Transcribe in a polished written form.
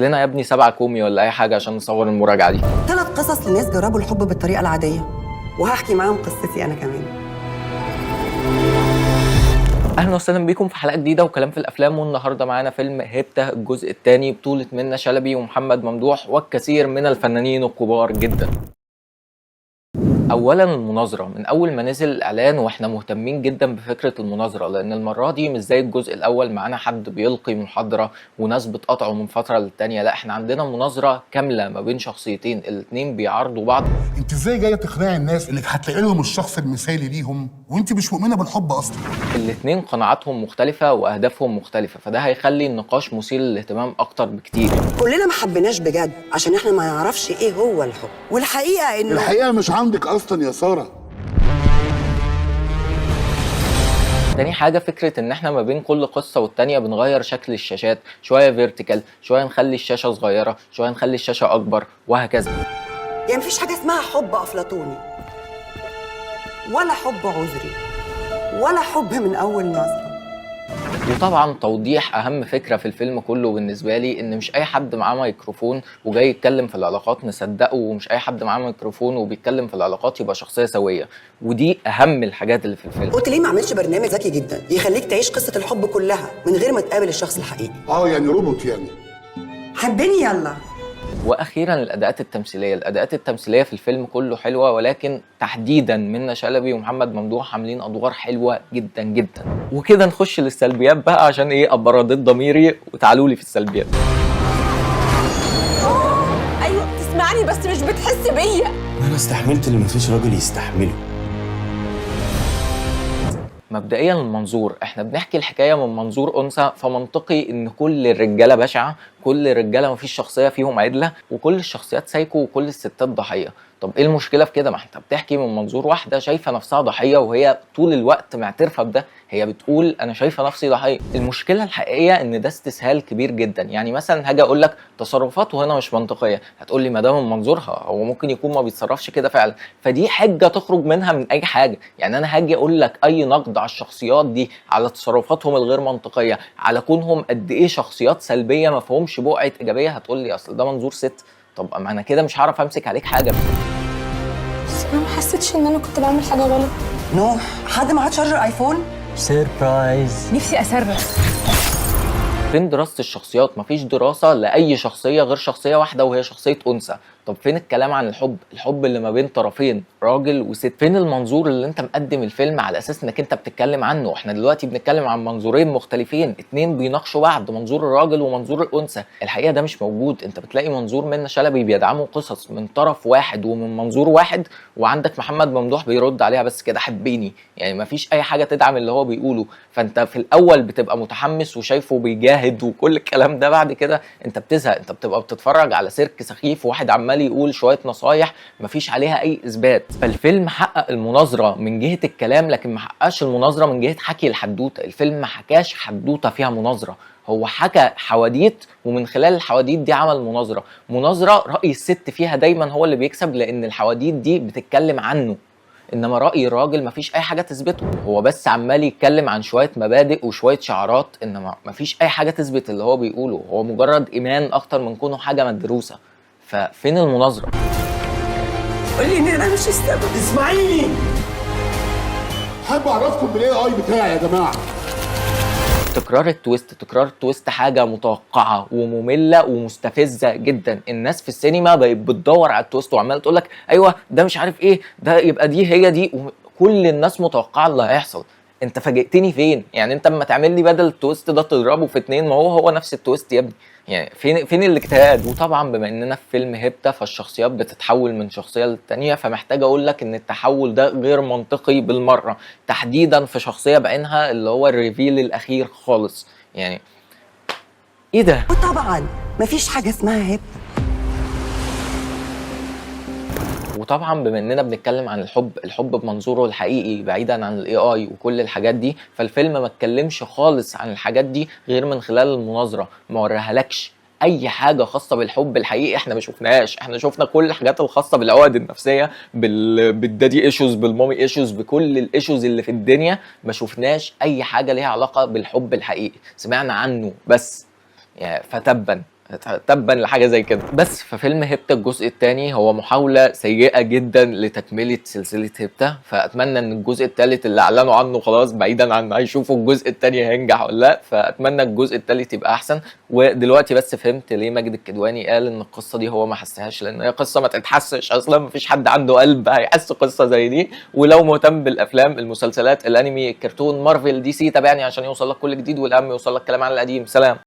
لنا يا ابني 7 كومي ولا اي حاجه عشان نصور المراجعه دي. 3 قصص لناس جربوا الحب بالطريقه العاديه، وهحكي معاهم قصتي انا كمان. اهلا وسهلا بيكم في حلقه جديده وكلام في الافلام. والنهارده معانا فيلم هيبتا الجزء الثاني بطوله منة شلبي ومحمد ممدوح والكثير من الفنانين الكبار جدا. اولا المناظره، من اول ما نزل الاعلان واحنا مهتمين جدا بفكره المناظره، لان المره دي مش زي الجزء الاول معانا حد بيلقي محاضره وناس بتقاطعه من فتره للتانيه، لا احنا عندنا مناظره كامله ما بين شخصيتين الاتنين بيعارضوا بعض. انت ازاي جايه تقنعي الناس انك هتلاقي لهم الشخص المثالي ليهم وانت مش مؤمنه بالحب اصلا؟ الاتنين قناعاتهم مختلفه واهدافهم مختلفه، فده هيخلي النقاش مثير للاهتمام اكتر بكتير. كلنا ما حبيناش بجد عشان احنا ما نعرفش ايه هو الحب، والحقيقه انه الحقيقه مش عندك اصلا يا ساره. تاني حاجة فكرة ان احنا ما بين كل قصة والتانية بنغير شكل الشاشات، شوية فيرتيكال، شوية نخلي الشاشة صغيرة، شوية نخلي الشاشة اكبر، وهكذا. يعني مفيش حاجه اسمها حب افلاطوني ولا حب عذري ولا حب من اول نظره. وطبعا توضيح اهم فكرة في الفيلم كله بالنسبة لي، ان مش اي حد معاه ميكروفون وجاي يتكلم في العلاقات نصدقه، ومش اي حد معاه ميكروفون وبيتكلم في العلاقات يبقى شخصية سوية، ودي اهم الحاجات اللي في الفيلم. قلت ليه ما عملش برنامج ذكي جدا يخليك تعيش قصه الحب كلها من غير ما تقابل الشخص الحقيقي؟ يعني روبوت يعني. حبني يلا. واخيرا الاداءات التمثيليه في الفيلم كله حلوه، ولكن تحديدا منة شلبي ومحمد ممدوح عاملين ادوار حلوه جدا جدا. وكده نخش للسلبيات بقى، عشان ايه ابقى رضيت ضميري وتعالوا لي في السلبيات. ايوه بتسمعني بس مش بتحس بيا. انا استحملت اللي مفيش راجل يستحمله. مبدئيا المنظور، احنا بنحكي الحكايه من منظور انثى، فمنطقي ان كل الرجاله بشعه، كل الرجاله مفيش شخصيه فيهم عدله، وكل الشخصيات سايكو، وكل الستات ضحيه. طب ايه المشكله في كده؟ ما انت بتحكي من منظور واحده شايفه نفسها ضحيه، وهي طول الوقت معترفه بده، هي بتقول انا شايفه نفسي ضحيه. المشكله الحقيقيه ان ده استسهال كبير جدا. يعني مثلا هاجي اقول لك تصرفاته هنا مش منطقيه، هتقول لي ما ده من منظورها، هو ممكن يكون ما بيتصرفش كده فعلا، فدي حجه تخرج منها من اي حاجه. يعني انا هاجي اقول لك اي نقد على الشخصيات دي، على تصرفاتهم الغير منطقيه، على كونهم قد ايه شخصيات سلبيه ما فيهمش بقعه ايجابيه، هتقول لي اصل ده منظور ست. طب ما انا كده مش هعرف امسك عليك حاجه. بس انا ما حسيتش ان انا كنت بعمل حاجه غلط. نو حد معاه شارجر ايفون؟ سيربرايز. نفسي اصرخ. فين دراسة الشخصيات؟ مفيش دراسة لأي شخصية غير شخصية واحدة وهي شخصية أنثى. طب فين الكلام عن الحب اللي ما بين طرفين راجل وست؟ فين المنظور اللي انت مقدم الفيلم على اساس انك انت بتتكلم عنه؟ احنا دلوقتي بنتكلم عن منظورين مختلفين، اتنين بيناقشوا بعض، منظور الراجل ومنظور الانثى. الحقيقة ده مش موجود. انت بتلاقي منظور منة شلبي بيدعموا قصص من طرف واحد ومن منظور واحد، وعندك محمد ممدوح بيرد عليها بس كده حبيني. يعني مفيش اي حاجة تدعم اللي هو بيقوله. فانت في الاول بتبقى متحمس وشايفه بيجاهد وكل الكلام ده، بعد كده انت بتزهق، انت بتبقى بتتفرج على سيرك سخيف وواحد عمال يقول شويه نصايح مفيش عليها اي اثبات. فالفيلم حقق المناظره من جهه الكلام، لكن ما حققش المناظره من جهه حكي الحدوته. الفيلم ما حكاش حدوته فيها مناظره، هو حكى حواديت، ومن خلال الحواديت دي عمل مناظره راي الست فيها دايما هو اللي بيكسب، لان الحواديت دي بتتكلم عنه. انما راي الراجل مفيش اي حاجه تثبته، هو بس عمال يتكلم عن شويه مبادئ وشويه شعارات، انما مفيش اي حاجه تثبت اللي هو بيقوله، هو مجرد ايمان اكتر من كونه حاجه مدروسه. ففين المناظره؟ قولي ان انا مش السبب. اسمعيني، حابب اعرفكم بالاي اي بتاعي يا جماعه. تكرار التويست حاجه متوقعه وممله ومستفزه جدا. الناس في السينما بقت بتدور على التويست وعماله تقول لك ايوه ده مش عارف ايه ده، يبقى دي هي دي، وكل الناس متوقعه اللي هيحصل. انت فاجئتني فين؟ يعني انت اما تعمل لي بدل التويست ده تضربه في 2، ما هو نفس التويست يا ابني. يعني فين الاجتهاد؟ وطبعا بما اننا في فيلم هيبتا فالشخصيات بتتحول من شخصيه للتانيه، فمحتاج اقول لك ان التحول ده غير منطقي بالمره، تحديدا في شخصيه بعينها اللي هو الريفيل الاخير خالص. يعني ايه ده؟ وطبعا مفيش حاجه اسمها هيبتا. وطبعا بما اننا بنتكلم عن الحب بمنظوره الحقيقي بعيدا عن الاي اي وكل الحاجات دي، فالفيلم ما اتكلمش خالص عن الحاجات دي غير من خلال المناظره، ما وريهالكش اي حاجه خاصه بالحب الحقيقي. احنا ما شفناهاش، احنا شفنا كل الحاجات الخاصه بالعقد النفسيه، بالدادي ايشوز، بالمامي ايشوز، بكل الايشوز اللي في الدنيا. ما شفناش اي حاجه ليها علاقه بالحب الحقيقي، سمعنا عنه بس. يعني فتبا تبا لحاجه زي كده. بس ففيلم هيبتا الجزء الثاني هو محاوله سيئه جدا لتكمله سلسله هيبتا، فاتمنى ان الجزء الثالث اللي اعلنوا عنه خلاص بعيدا عن هيشوفوا الجزء الثاني هينجح ولا لا، فاتمنى الجزء الثالث يبقى احسن. ودلوقتي بس فهمت ليه ماجد الكدواني قال ان القصه دي هو ما حسهاش، لان هي قصه ما تتحسش اصلا، مفيش حد عنده قلب هيحس قصه زي دي. ولو مهتم بالافلام المسلسلات الانمي الكرتون مارفل دي سي تابعني عشان يوصل لك كل جديد، والاهم يوصل لك كلام عن القديم. سلام.